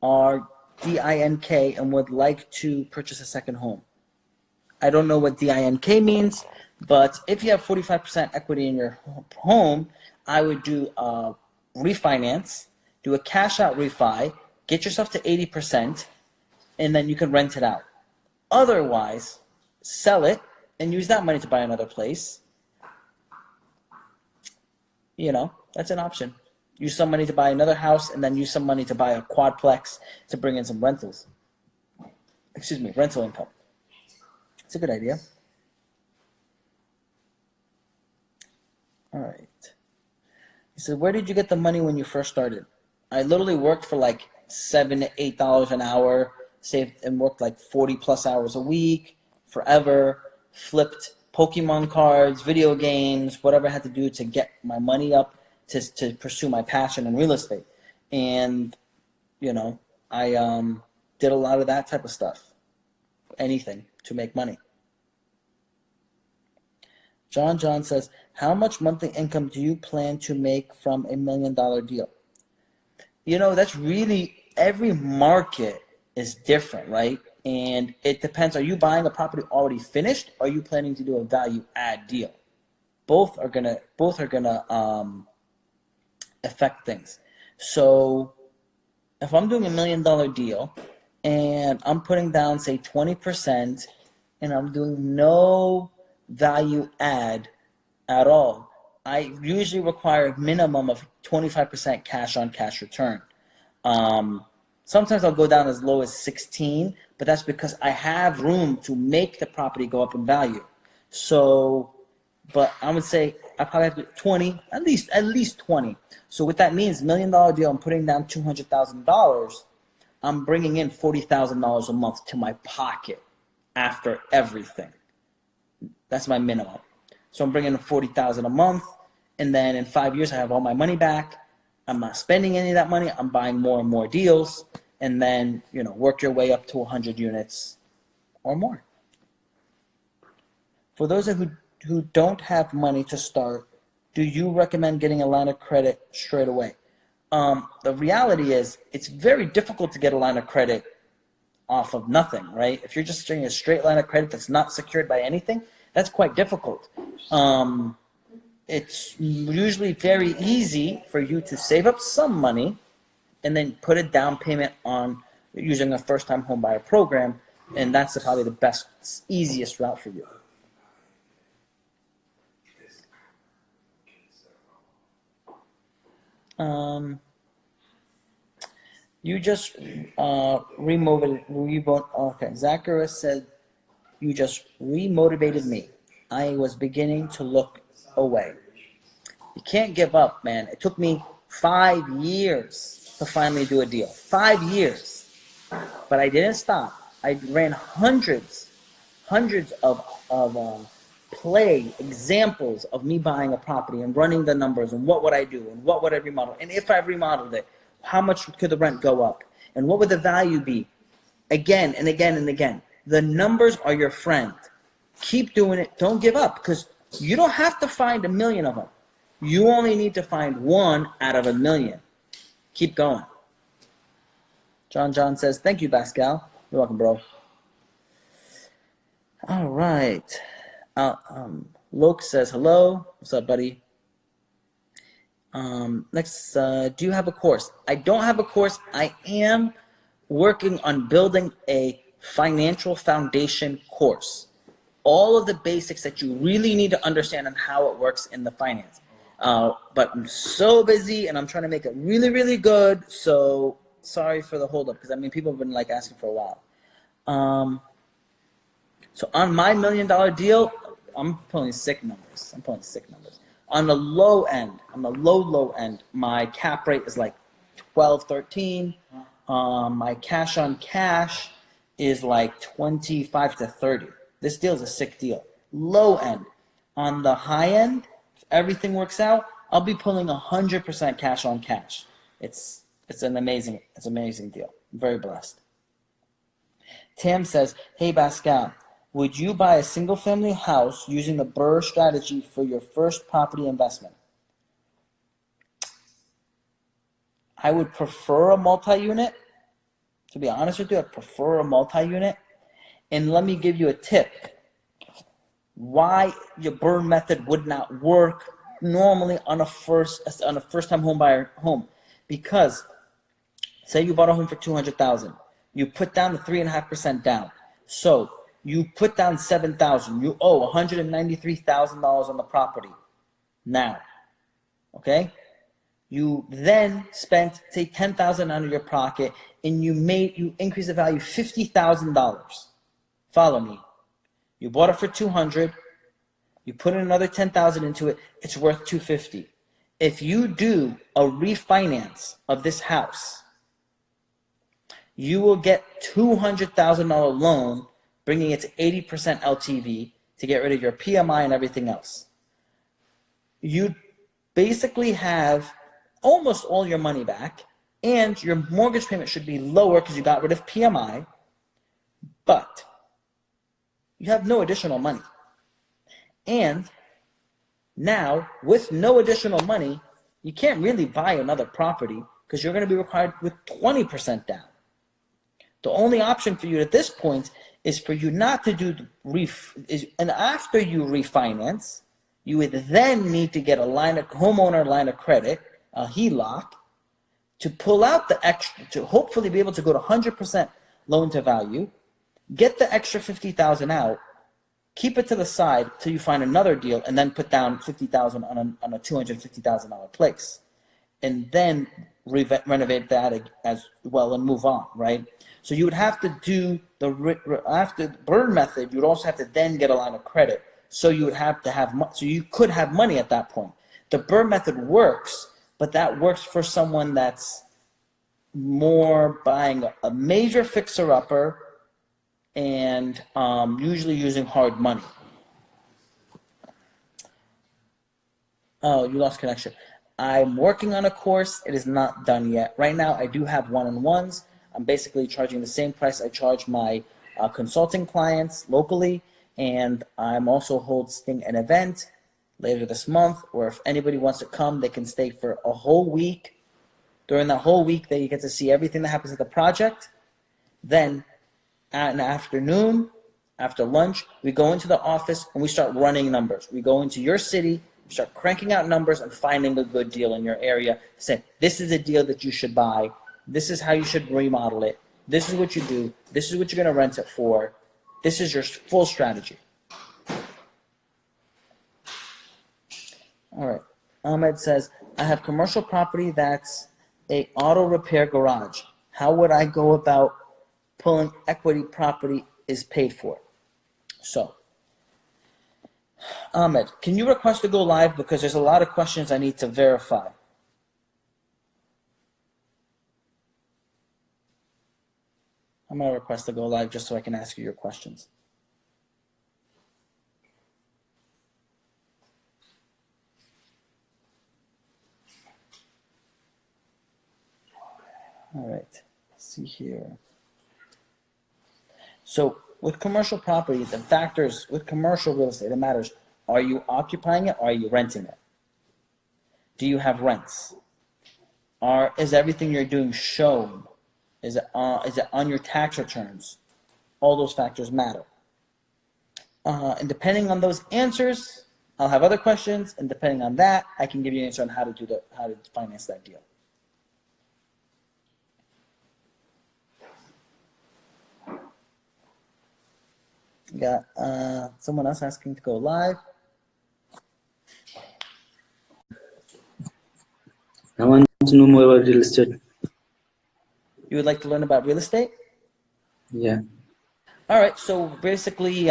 are DINK and would like to purchase a second home. I don't know what DINK means, but if you have 45% equity in your home, I would do a refinance, do a cash out refi, get yourself to 80%, and then you can rent it out. Otherwise, sell it and use that money to buy another place. You know, that's an option. Use some money to buy another house and then use some money to buy a quadplex to bring in some rentals. Rental income. It's a good idea. All right. He said, where did you get the money when you first started? I literally worked for like $7 to $8 an hour saved and worked like 40 plus hours a week, forever, flipped Pokemon cards, video games, whatever I had to do to get my money up to pursue my passion in real estate. And, you know, I did a lot of that type of stuff, anything to make money. John says, how much monthly income do you plan to make from $1 million deal? You know, that's really, every market is different, right? And it depends. Are you buying a property already finished? Or are you planning to do a value add deal? Both are gonna affect things. So if I'm doing $1 million deal and I'm putting down, say, 20%, and I'm doing no value add at all, I usually require a minimum of 25% cash on cash return. Sometimes I'll go down as low as 16, but that's because I have room to make the property go up in value. So, but I would say I probably have to 20, at least 20. So what that means, $1 million deal, I'm putting down $200,000. I'm bringing in $40,000 a month to my pocket after everything. That's my minimum. So I'm bringing in $40,000 a month, and then in 5 years I have all my money back. I'm not spending any of that money. I'm buying more and more deals, and then, you know, work your way up to 100 units or more. For those who don't have money to start, do you recommend getting a line of credit straight away? The reality is it's very difficult to get a line of credit off of nothing, right? If you're just getting a straight line of credit that's not secured by anything, that's quite difficult. It's usually very easy for you to save up some money and then put a down payment on using a first-time home buyer program, and that's probably the best, easiest route for you. You just okay, Zacharias said, you just remotivated me. I was beginning to look away. You can't give up, man. It took me 5 years to finally do a deal. 5 years. But I didn't stop. I ran hundreds of play examples of me buying a property and running the numbers and what would I do and what would I remodel. And if I remodeled it, how much could the rent go up? And what would the value be? Again and again and again. The numbers are your friend. Keep doing it. Don't give up, because you don't have to find 1 million of them. You only need to find 1 out of 1 million. Keep going. John says, thank you, Baskal. You're welcome, bro. All right. Loke says, hello. What's up, buddy? Next, do you have a course? I don't have a course. I am working on building a financial foundation course. All of the basics that you really need to understand on how it works in the finance. But I'm so busy and I'm trying to make it really, really good. So sorry for the holdup, because I mean, people have been like asking for a while. So on my $1 million deal, I'm pulling sick numbers. On the low end, low end, my cap rate is like 12, 13. My cash on cash is like 25 to 30. This deal is a sick deal. Low end. On the high end, if everything works out, I'll be pulling 100% cash on cash. It's an amazing deal. I'm very blessed. Tam says, hey Baskal, would you buy a single family house using the BRRRR strategy for your first property investment? I would prefer a multi-unit. To be honest with you, I'd prefer a multi-unit. And let me give you a tip. Why your BRRRR method would not work normally on a first-time home buyer home. Because say you bought a home for $200,000. You put down the 3.5% down. So you put down $7,000. You owe $193,000 on the property now. Okay? You then spent, say, $10,000 out of your pocket, and you increase the value $50,000. Follow me. You bought it for $200,000. You put in another $10,000 into it. It's worth $250,000. If you do a refinance of this house, you will get $200,000 loan, bringing it to 80% LTV to get rid of your PMI and everything else. You basically have almost all your money back, and your mortgage payment should be lower because you got rid of PMI, but you have no additional money. And now, with no additional money, you can't really buy another property because you're going to be required with 20% down. The only option for you at this point is for you not to do and after you refinance, you would then need to get a homeowner line of credit, a HELOC, to pull out the extra, to hopefully be able to go to 100% loan to value, get the extra $50,000 out, keep it to the side till you find another deal, and then put down $50,000 on a $250,000 place, and then renovate that as well and move on, right? So you would have to do after the burn method. You would also have to then get a line of credit. So you would have to have so you could have money at that point. The burn method works, but that works for someone that's more buying a major fixer-upper and usually using hard money. Oh, you lost connection. I'm working on a course. It is not done yet. Right now, I do have one-on-ones. I'm basically charging the same price I charge my consulting clients locally, and I'm also hosting an event later this month where if anybody wants to come, they can stay for a whole week. During that whole week, they get to see everything that happens at the project. Then, at an afternoon, after lunch, we go into the office and we start running numbers. We go into your city, we start cranking out numbers and finding a good deal in your area. Say, this is a deal that you should buy. This is how you should remodel it. This is what you do. This is what you're going to rent it for. This is your full strategy. All right. Ahmed says, I have commercial property that's a auto repair garage. How would I go about pulling equity property is paid for? So, Ahmed, can you request to go live? Because there's a lot of questions I need to verify. I'm going to request to go live just so I can ask you your questions. All right, let's see here. So with commercial property, the factors with commercial real estate, it matters. Are you occupying it or are you renting it? Do you have rents? Is everything you're doing shown? Is it on your tax returns? All those factors matter. And depending on those answers, I'll have other questions, and depending on that, I can give you an answer on how to finance that deal. Got someone else asking to go live. I want to know more about real estate. You would like to learn about real estate? Yeah. All right, so basically,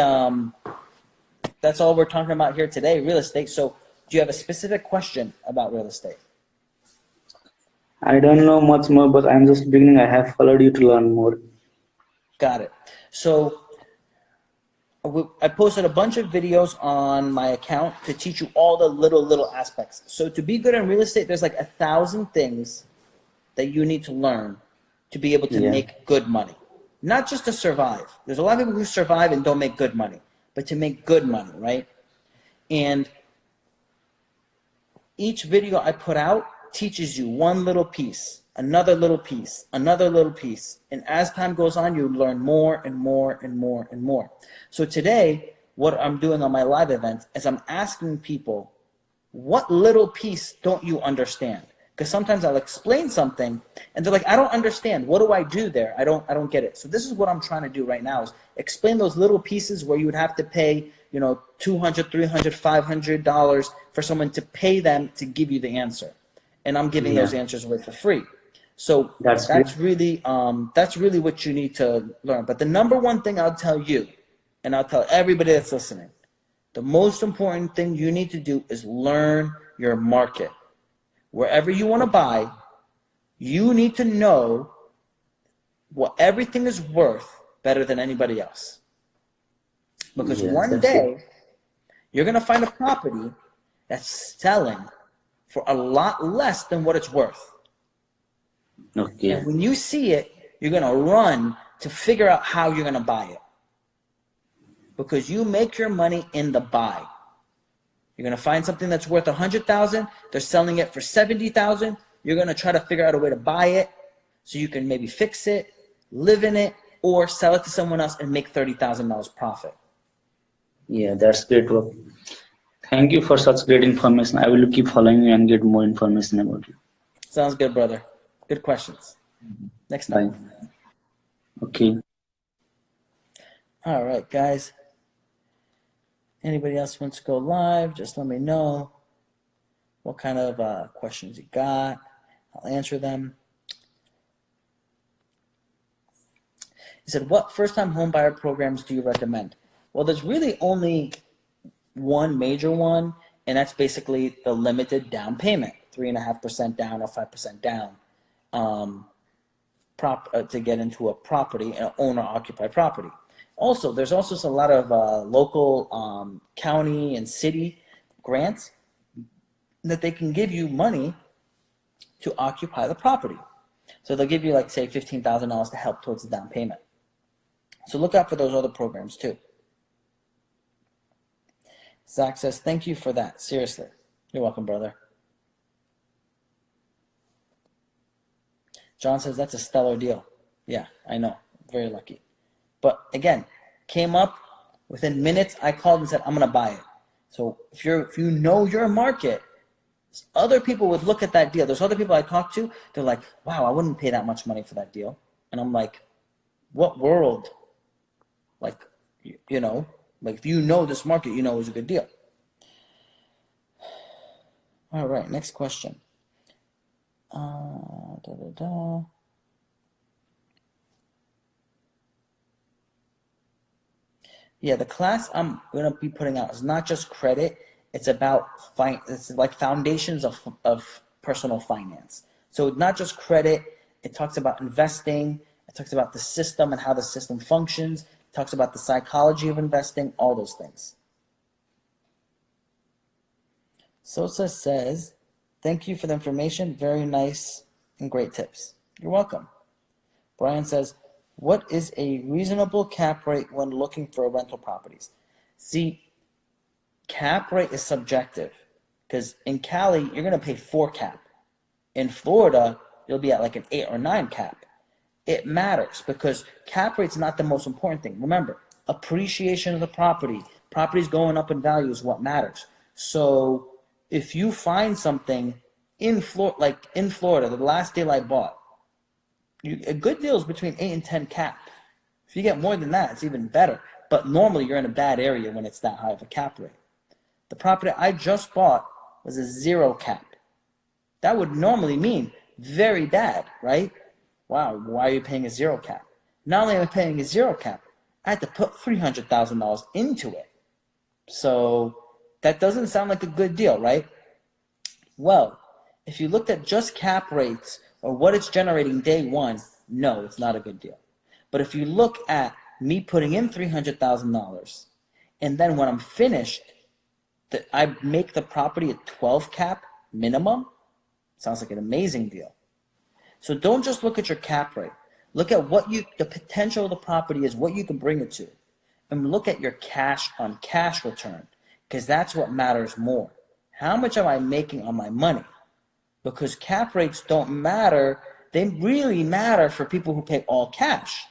that's all we're talking about here today, real estate. So do you have a specific question about real estate? I don't know much more, but I'm just beginning. I have followed you to learn more. Got it. So I posted a bunch of videos on my account to teach you all the little aspects. So to be good in real estate, there's like 1,000 things that you need to learn to be able to make good money. Not just to survive. There's a lot of people who survive and don't make good money, but to make good money, right? And each video I put out teaches you one little piece, another little piece, another little piece. And as time goes on, you learn more and more and more and more. So today, what I'm doing on my live event is I'm asking people, what little piece don't you understand? Because sometimes I'll explain something and they're like, I don't understand. What do I do there? I don't get it. So this is what I'm trying to do right now is explain those little pieces where you would have to pay, $200, $300, $500 for someone to pay them to give you the answer. And I'm giving those answers away for free. So that's really what you need to learn. But the number one thing I'll tell you, and I'll tell everybody that's listening, the most important thing you need to do is learn your market. Wherever you want to buy, you need to know what everything is worth better than anybody else. Because Yeah, one that's it. day, you're going to find a property that's selling for a lot less than what it's worth. Okay. And when you see it, you're going to run to figure out how you're going to buy it. Because you make your money in the buy. You're going to find something that's worth $100,000. They're selling it for $70,000. You're going to try to figure out a way to buy it so you can maybe fix it, live in it, or sell it to someone else and make $30,000 profit. Yeah, that's great work. Thank you for such great information. I will keep following you and get more information about you. Sounds good, brother. Good questions. Next time. Bye. Okay. All right, guys. Anybody else wants to go live, just let me know what kind of questions you got. I'll answer them. He said, what first-time home buyer programs do you recommend? Well, there's really only one major one, and that's basically the limited down payment, 3.5% down or 5% down, to get into a property, an owner-occupied property. Also, there's also a lot of local county and city grants that they can give you money to occupy the property. So they'll give you, like, say, $15,000 to help towards the down payment. So look out for those other programs too. Zach says, thank you for that. Seriously. You're welcome, brother. John says, that's a stellar deal. Yeah, I know. Very lucky. But again, came up within minutes. I called and said, I'm going to buy it. So if you know your market, other people would look at that deal. There's other people I talk to. They're like, wow, I wouldn't pay that much money for that deal. And I'm like, what world? Like, you know, like if you know this market, you know it's a good deal. All right, next question. Yeah, the class I'm gonna be putting out is not just credit. It's about it's like foundations of personal finance. So not just credit. It talks about investing. It talks about the system and how the system functions. It talks about the psychology of investing. All those things. Sosa says, "Thank you for the information. Very nice and great tips." You're welcome. Brian says, what is a reasonable cap rate when looking for rental properties? See, cap rate is subjective because in Cali, you're going to pay 4 cap. In Florida, you'll be at like an 8 or 9 cap. It matters because cap rate's not the most important thing. Remember, appreciation of the property's going up in value is what matters. So if you find something in Florida, the last deal I bought, a good deal is between 8 and 10 cap. If you get more than that, it's even better. But normally you're in a bad area when it's that high of a cap rate. The property I just bought was a 0 cap. That would normally mean very bad, right? Wow, why are you paying a 0 cap? Not only am I paying a 0 cap, I had to put $300,000 into it. So that doesn't sound like a good deal, right? Well, if you looked at just cap rates or what it's generating day one, no, it's not a good deal. But if you look at me putting in $300,000 and then when I'm finished, I make the property a 12 cap minimum, sounds like an amazing deal. So don't just look at your cap rate. Look at what the potential of the property is, what you can bring it to. And look at your cash on cash return because that's what matters more. How much am I making on my money? Because cap rates don't matter. They really matter for people who pay all cash.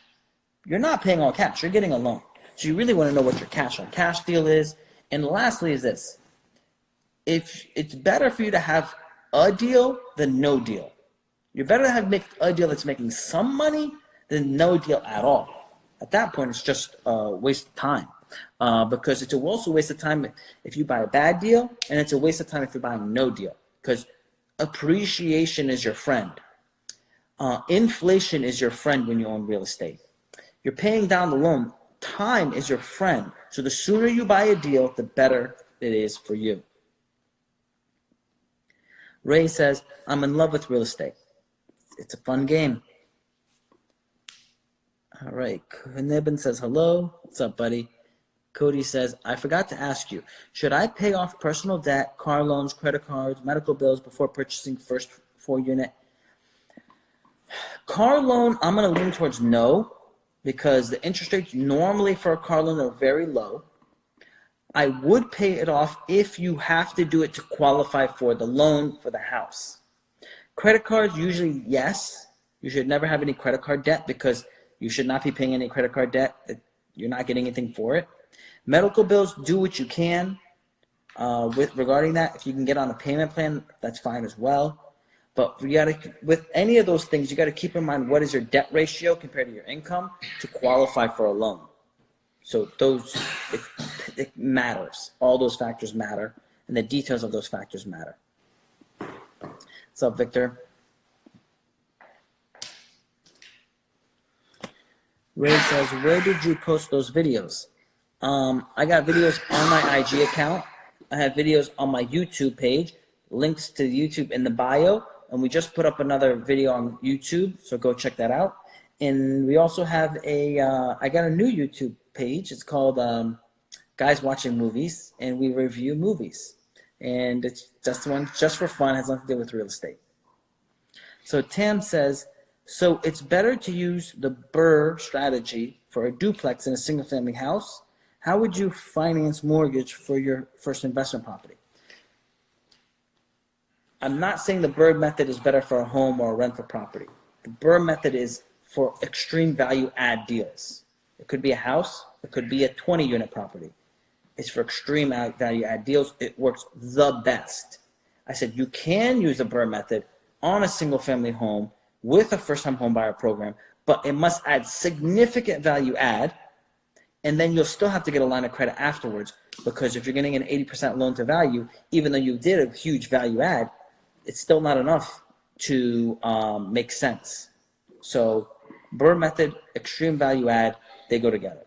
You're not paying all cash. You're getting a loan. So you really want to know what your cash on cash deal is. And lastly is this. If it's better for you to have a deal than no deal. You're better to make a deal that's making some money than no deal at all. At that point, it's just a waste of time. Because it's also a waste of time if you buy a bad deal, and it's a waste of time if you're buying no deal. Because appreciation is your friend. Inflation is your friend when you own real estate. You're paying down the loan. Time is your friend. So the sooner you buy a deal, the better it is for you. Ray says, I'm in love with real estate. It's a fun game. All right. Nibbin says hello. What's up, buddy? Cody says, I forgot to ask you, should I pay off personal debt, car loans, credit cards, medical bills before purchasing first 4-unit? Car loan, I'm going to lean towards no, because the interest rates normally for a car loan are very low. I would pay it off if you have to do it to qualify for the loan for the house. Credit cards, usually yes. You should never have any credit card debt because you should not be paying any credit card debt. You're not getting anything for it. Medical bills, do what you can regarding that. If you can get on a payment plan, that's fine as well. But with any of those things, you got to keep in mind what is your debt ratio compared to your income to qualify for a loan. So it matters. All those factors matter, and the details of those factors matter. What's up, Victor? Ray says, where did you post those videos? I got videos on my IG account. I have videos on my YouTube page, links to YouTube in the bio, and we just put up another video on YouTube, so go check that out. And we also have I got a new YouTube page. It's called Guys Watching Movies, and we review movies. And it's just for fun, has nothing to do with real estate. So Tam says, so it's better to use the BRRRR strategy for a duplex in a single family house. How would you finance mortgage for your first investment property? I'm not saying the BRRRR method is better for a home or a rental property. The BRRRR method is for extreme value add deals. It could be a house, it could be a 20-unit property. It's for extreme value add deals. It works the best. I said you can use the BRRRR method on a single family home with a first-time home buyer program, but it must add significant value add, and then you'll still have to get a line of credit afterwards, because if you're getting an 80% loan to value, even though you did a huge value add, it's still not enough to make sense. So BRRRR method, extreme value add, they go together.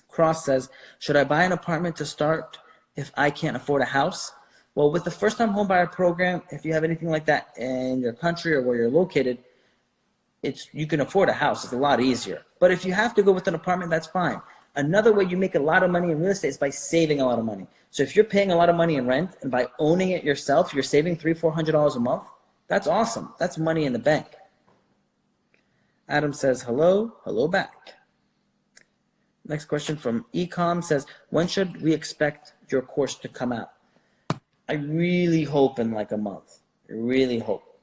Cross says, should I buy an apartment to start if I can't afford a house? Well, with the first-time homebuyer program, if you have anything like that in your country or where you're located, you can afford a house. It's a lot easier. But if you have to go with an apartment, that's fine. Another way you make a lot of money in real estate is by saving a lot of money. So if you're paying a lot of money in rent and by owning it yourself, you're saving $300-400 a month, that's awesome. That's money in the bank. Adam says, hello, hello back. Next question from Ecom says, when should we expect your course to come out? I really hope in like a month. I really hope.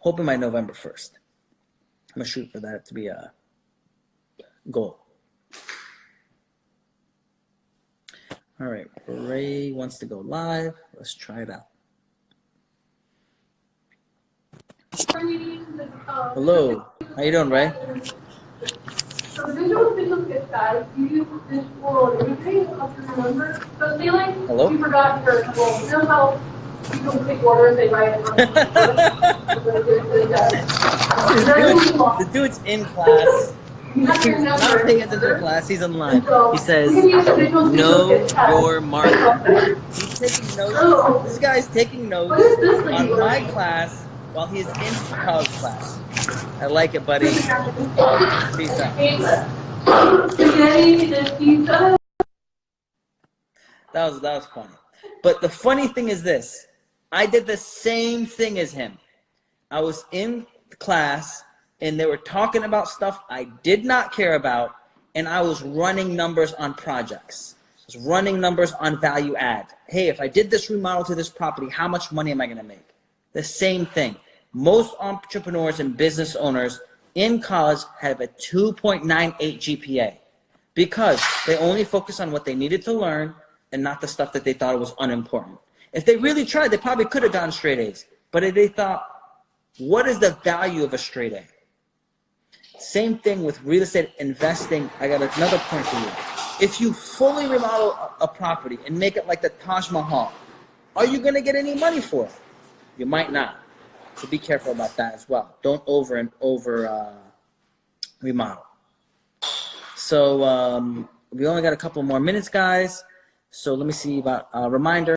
Hoping by November 1st. I'm going to shoot for that to be a goal. All right, Ray wants to go live. Let's try it out. Hello, how you doing, Ray? So the visual signals get bad. You use this world imaging to remember. So say like Hello? you forgot your, well, you know how you can pick orders, they write it on the dude's in class. He's not paying attention to class. He's online. He says, know your market. He's taking notes. This guy's taking notes on my class while he's in college class. I like it, buddy. Peace out. That was funny. But the funny thing is this. I did the same thing as him. I was in class, and they were talking about stuff I did not care about, and I was running numbers on projects. I was running numbers on value add. Hey, if I did this remodel to this property, how much money am I going to make? The same thing. Most entrepreneurs and business owners in college have a 2.98 GPA because they only focus on what they needed to learn and not the stuff that they thought was unimportant. If they really tried, they probably could have gotten straight A's. But if they thought, what is the value of a straight A? Same thing with real estate investing. I got another point for you. If you fully remodel a property and make it like the Taj Mahal, are you going to get any money for it? You might not. So be careful about that as well. Don't over remodel. So we only got a couple more minutes, guys. So let me see about a reminder.